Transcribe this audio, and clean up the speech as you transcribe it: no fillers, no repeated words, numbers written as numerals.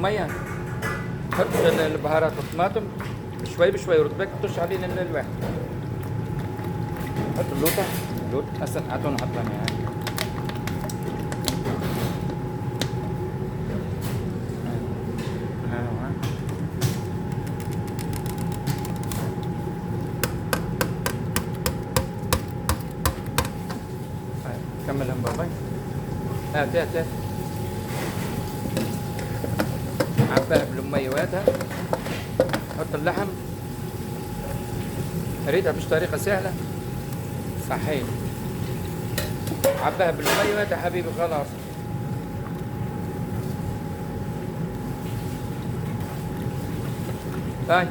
المية، حط البهارات والطماطم شوي بشوي ورد طش عليه الواحد. حط اللوطة، هسه اعطونا حطها يعني. كمل هم باباي. هات عباها بالمية وهاتها. حط اللحم، اريدها مش طريقة سهلة صحيح. عباها بالمية وهاتها حبيبي خلاص. طيب